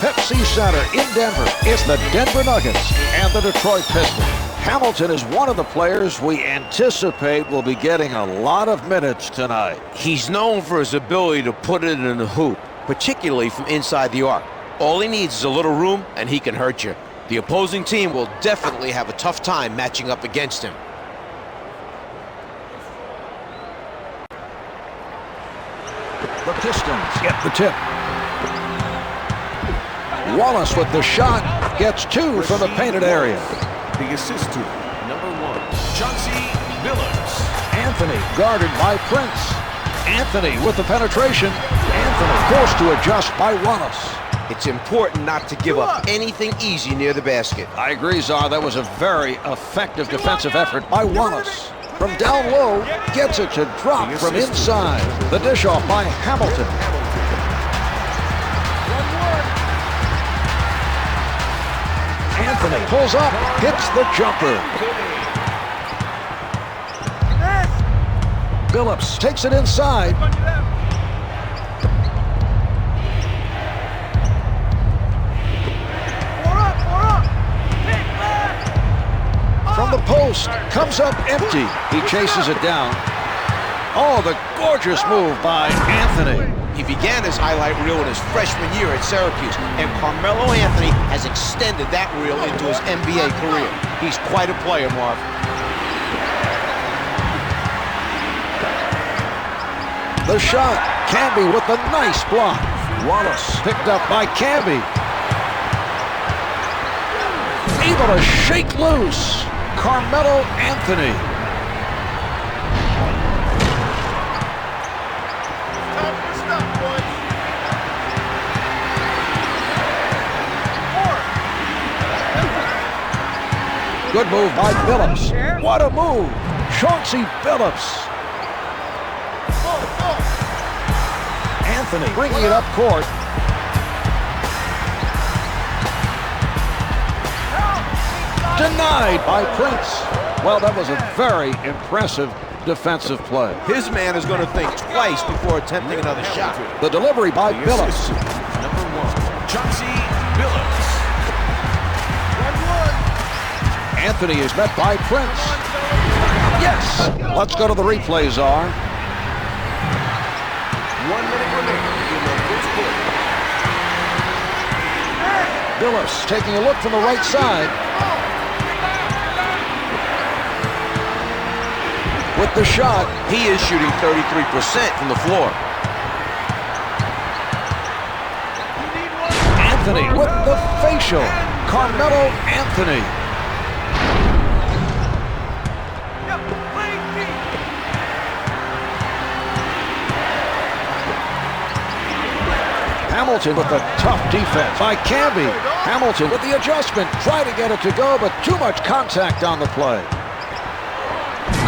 Pepsi Center in Denver. It's the Denver Nuggets and the Detroit Pistons. Hamilton is one of the players we anticipate will be getting a lot of minutes tonight. He's known for his ability to put it in the hoop, particularly from inside the arc. All he needs is a little room, and he can hurt you. The opposing team will definitely have a tough time matching up against him. The Pistons get the tip. Wallace with the shot, gets two from the painted area. The assist to number 1, Chauncey Billups. Anthony guarded by Prince. Anthony with the penetration. Anthony forced to adjust by Wallace. It's important not to give up anything easy near the basket. I agree, Czar. That was a very effective defensive effort by Wallace. From down low, gets it to drop from inside. The dish off by Hamilton. Anthony pulls up, hits the jumper. Billups takes it inside. From the post, comes up empty. He chases it down. Oh, the gorgeous move by Anthony. He began his highlight reel in his freshman year at Syracuse, and Carmelo Anthony has extended that reel into his NBA career. He's quite a player, Marv. The shot, Camby with a nice block. Wallace picked up by Camby. Able to shake loose. Carmelo Anthony. Good move by Billups. What a move. Chauncey Billups. Anthony bringing it up court. Denied by Prince. Well, that was a very impressive defensive play. His man is going to think twice before attempting another shot. The delivery by Billups. Number 1, Chauncey Billups. Anthony is met by Prince. Yes! Let's go to the replay, Czar. 1 minute remaining in the first quarter. Billups taking a look from the right side. With the shot, he is shooting 33% from the floor. Anthony with the facial. Carmelo Anthony. Hamilton with the tough defense by Camby. Hamilton with the adjustment. Try to get it to go, but too much contact on the play.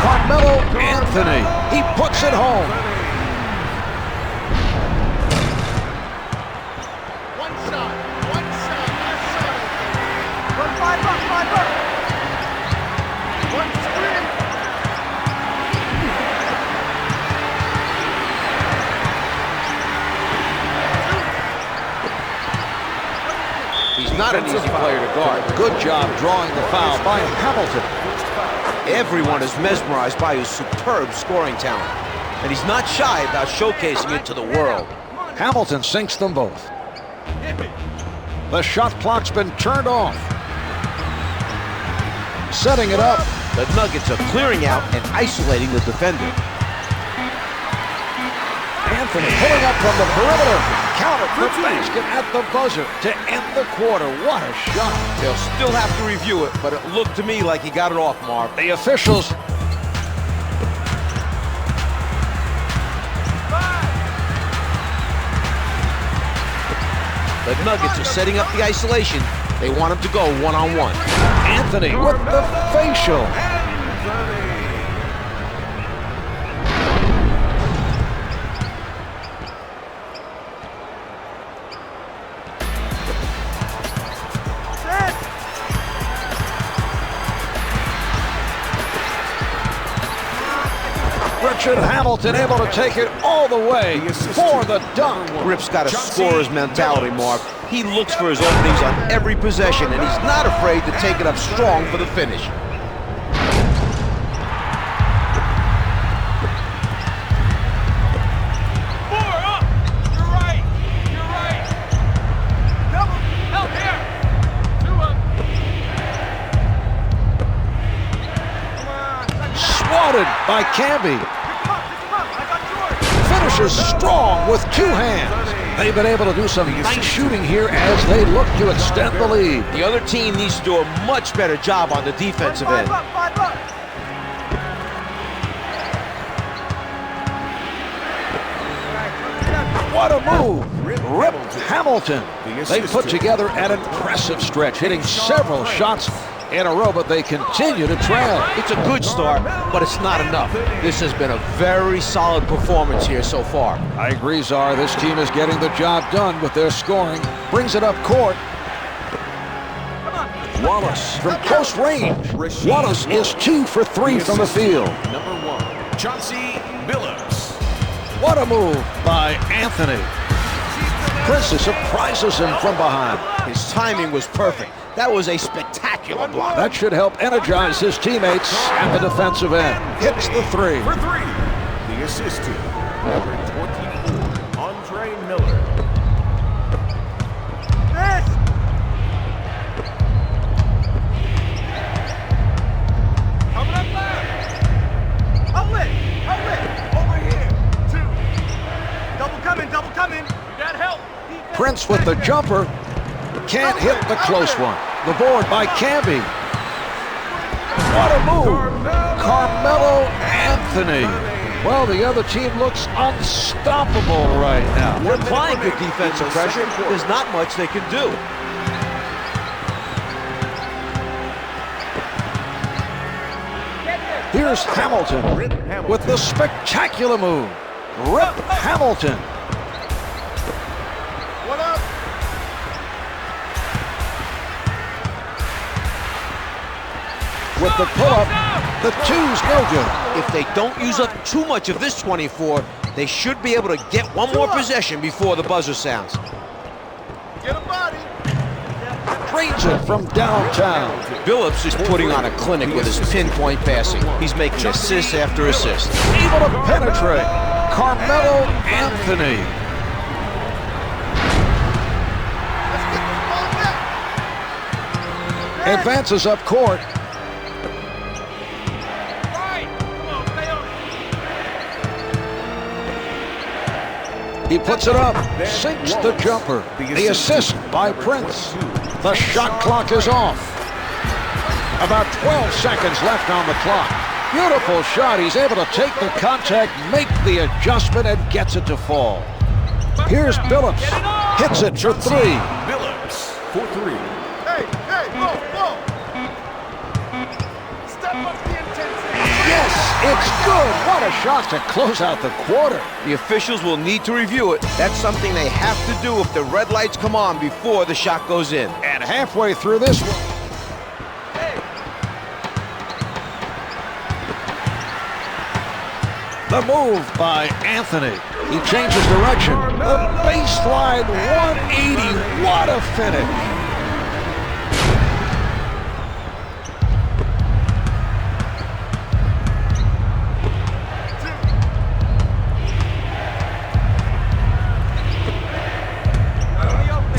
Carmelo Anthony. He puts it home. One shot. Run 5 up. One screen. He's not an easy player to guard. Good job drawing the foul by Hamilton. Everyone is mesmerized by his superb scoring talent, and he's not shy about showcasing it to the world. Hamilton sinks them both. The shot clock's been turned off. Setting it up. The Nuggets are clearing out and isolating the defender. Anthony pulling up from the perimeter. Counter for basket at the buzzer to end the quarter. What a shot. They'll still have to review it, but it looked to me like he got it off, Marv. The officials. The Nuggets are setting up the isolation. They want him to go one-on-one. Anthony with the facial. Richard Hamilton able to take it all the way for the dunk. Rip's got a scorer's mentality, Mark. He looks for his openings on every possession, and he's not afraid to take it up strong for the finish. Swatted by Camby. Finishes strong with two hands. They've been able to do some nice shooting here as they look to extend the lead. The other team needs to do a much better job on the defensive end. What a move! Rip Hamilton. They put together an impressive stretch, hitting several shots in a row, but they continue to trail. It's a good start, but it's not enough. This has been a very solid performance here so far. I agree, Czar. This team is getting the job done with their scoring. Brings it up court. Wallace from close range. Wallace is 2 for 3 from the field. Number 1, Chauncey Billups. What a move by Anthony. Princess surprises him from behind. His timing was perfect. That was a spectacular block. That should help energize his teammates at the defensive end. Hits the three. For 3, the assist to number 24, Andre Miller. Coming up left. Outlet. Over here. 2. Double coming. You got help. Prince with the jumper. Can't hit the close one. The board by Camby. What a move. Carmelo Anthony. Well, the other team looks unstoppable right now. They're applying good defensive pressure. There's not much they can do. Here's Hamilton with the spectacular move. Rip Hamilton. What up? With the pull-up, the two's no good. If they don't use up too much of this 24, they should be able to get one more possession before the buzzer sounds. Get a body. Drains it from downtown. Billups is putting on a clinic with his pinpoint passing. He's making assist after assist. Able to penetrate. Carmelo Anthony. Advances up court. He puts it up, sinks the jumper. The assist by Prince. The shot clock is off. About 12 seconds left on the clock. Beautiful shot. He's able to take the contact, make the adjustment, and gets it to fall. Here's Billups. Hits it for 3. Billups for 3. Hey, whoa. Step up the intensity. Yes, it's good. What a shot to close out the quarter. The officials will need to review it. That's something they have to do if the red lights come on before the shot goes in. And halfway through this one. The move by Anthony. He changes direction. The baseline 180. What a finish.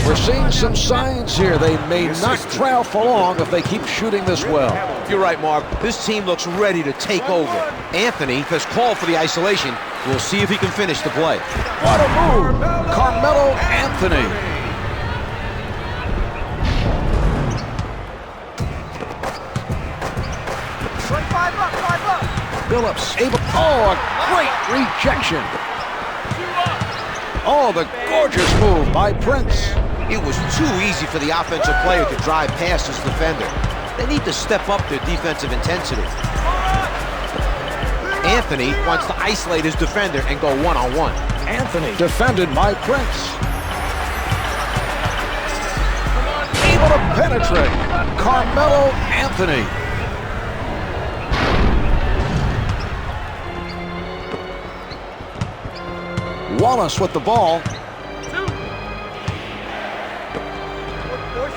We're seeing some signs here. They may not trail for long if they keep shooting this well. You're right, Mark. This team looks ready to take over. Anthony has called for the isolation. We'll see if he can finish the play. What a move. Carmelo Anthony. Five up. Billups able. Oh, a great rejection. Oh, the gorgeous move by Prince. It was too easy for the offensive player to drive past his defender. They need to step up their defensive intensity. Anthony wants to isolate his defender and go one-on-one. Anthony defended by Prince. Able to penetrate. Carmelo Anthony. Wallace with the ball.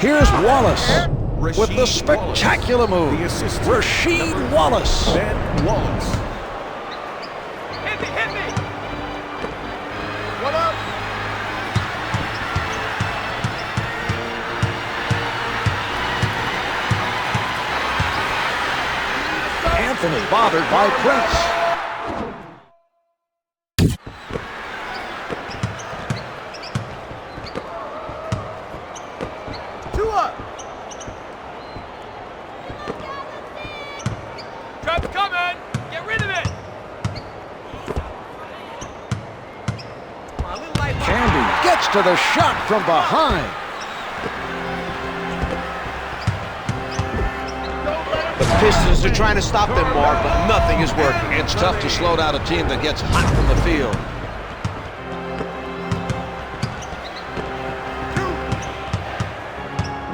Here's Wallace with the spectacular move. Rasheed Wallace. Ben Wallace. Hit me, hit me. What up? Anthony bothered by Prince. Two up. Trap's coming. Get rid of it. Come on, a little light. Canby gets to the shot from behind. The Pistons are trying to stop them, Mark, but nothing is working. It's tough to slow down a team that gets hot from the field.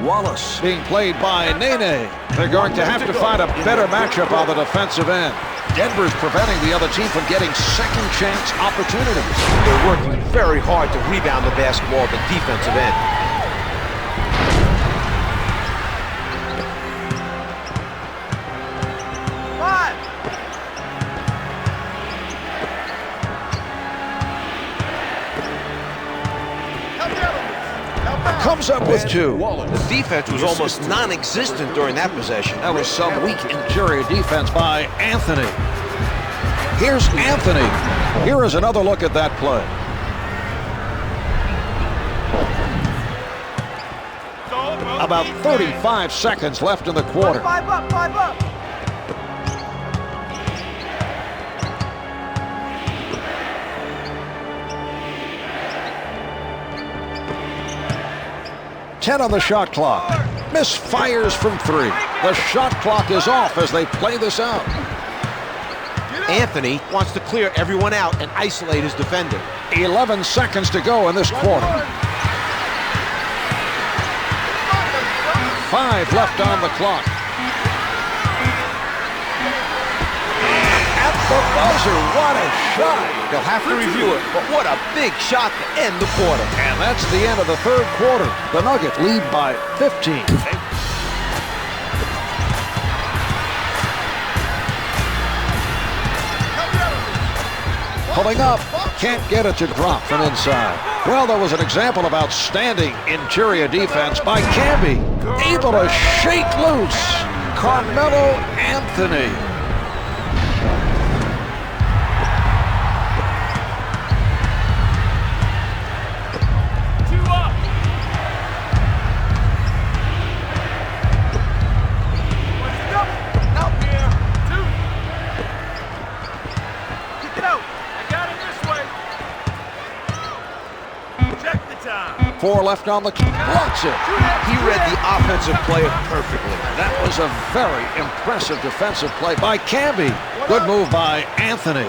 Wallace being played by Nene. They're going to have to find a better matchup on the defensive end. Denver's preventing the other team from getting second chance opportunities. They're working very hard to rebound the basketball at the defensive end. Comes up with two. The defense was almost non-existent during that possession. That was some weak interior defense by Anthony. Here's Anthony. Here is another look at that play. About 35 seconds left in the quarter. 5 up, 5 up. Ten on the shot clock. Misfires from three. The shot clock is off as they play this out. Anthony wants to clear everyone out and isolate his defender. 11 seconds to go in this quarter. 5 left on the clock. At the buzzer, what a shot. They'll have to review it, but what a big shot to end the quarter. And that's the end of the third quarter. The Nuggets lead by 15. Pulling up, can't get it to drop from inside. Well, there was an example of outstanding interior defense by Canby. Able to shake loose Carmelo Anthony. Four left on the clock. Blocks it. He read the offensive play perfectly. That was a very impressive defensive play by Canby. Good move by Anthony.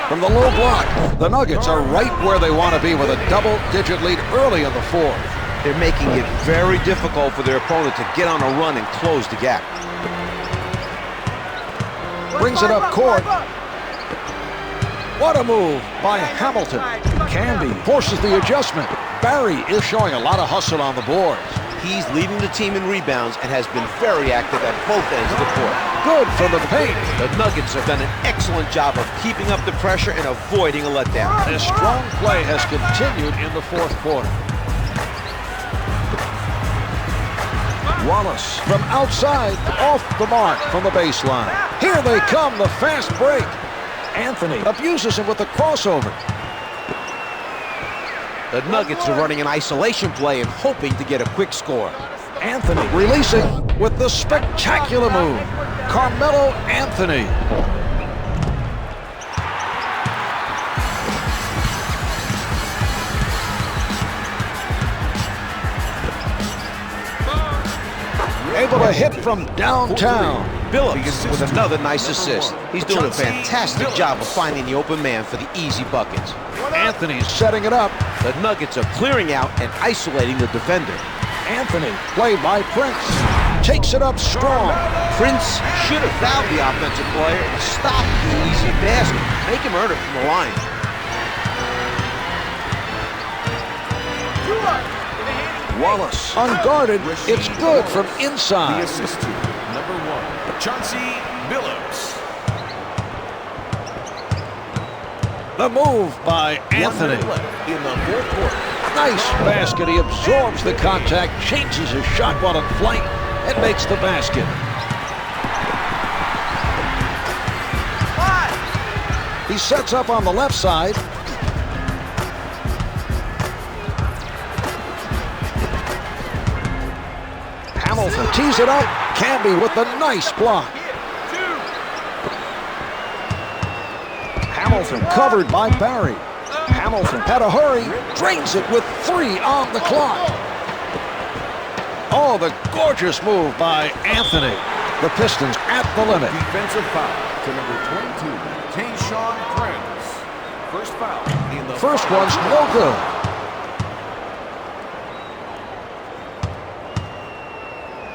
From the low block, the Nuggets are right where they want to be with a double-digit lead early in the fourth. They're making it very difficult for their opponent to get on a run and close the gap. Brings it up court. What a move by Hamilton. Canby forces the adjustment. Barry is showing a lot of hustle on the boards. He's leading the team in rebounds and has been very active at both ends of the court. Good from the paint. The Nuggets have done an excellent job of keeping up the pressure and avoiding a letdown. This strong play has continued in the fourth quarter. Wallace from outside, off the mark from the baseline. Here they come, the fast break. Anthony abuses him with the crossover. The Nuggets are running an isolation play and hoping to get a quick score. Anthony releasing with the spectacular move. Carmelo Anthony. Able to hit from downtown. Billups with another nice assist. He's doing a fantastic job of finding the open man for the easy buckets. Anthony's setting it up. The Nuggets are clearing out and isolating the defender. Anthony, played by Prince, takes it up strong. Prince should have fouled the offensive player and stopped the easy basket. Make him earn it from the line. Wallace, unguarded, it's good from The inside. assist to number 1, Chauncey Billups. The move by 1 Anthony. minute left in the fourth quarter. Nice basket. He absorbs the contact, changes his shot while in flight, and makes the basket. He sets up on the left side. Hamilton tees it up. Camby with the nice block. Hamilton covered by Barry. Hamilton had a hurry, drains it with 3 on the clock. Oh, the gorgeous move by Anthony. The Pistons at the limit. Defensive foul to number 22, Tayshaun Prince. First foul in the First one's no good.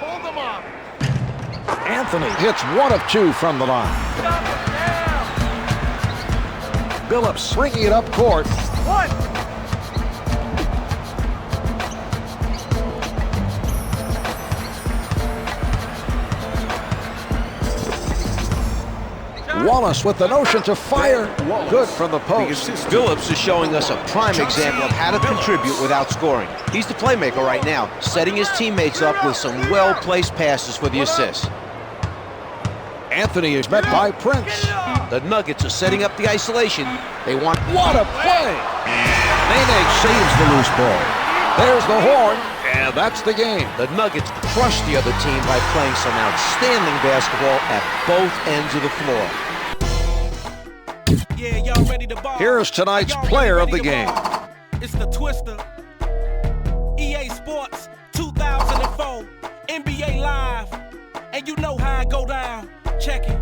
Hold them up. Anthony hits 1 of 2 from the line. Billups bringing it up court. One. Wallace with the notion to fire. Wallace, Good from the the post. assist. Billups is showing us a prime example of how to contribute without scoring. He's the playmaker right now, setting his teammates up with some well-placed passes for the assist. Anthony is met by Prince. The Nuggets are setting up the isolation. They want What a play! Nene saves the loose ball. There's the horn, and that's the game. the Nuggets crush the other team by playing some outstanding basketball at both ends of the floor. Yeah, y'all ready to ball? Here's tonight's Y'all player of ready the to game. ball? It's the Twister. EA Sports 2004. NBA Live. And you know how I go down. Check it.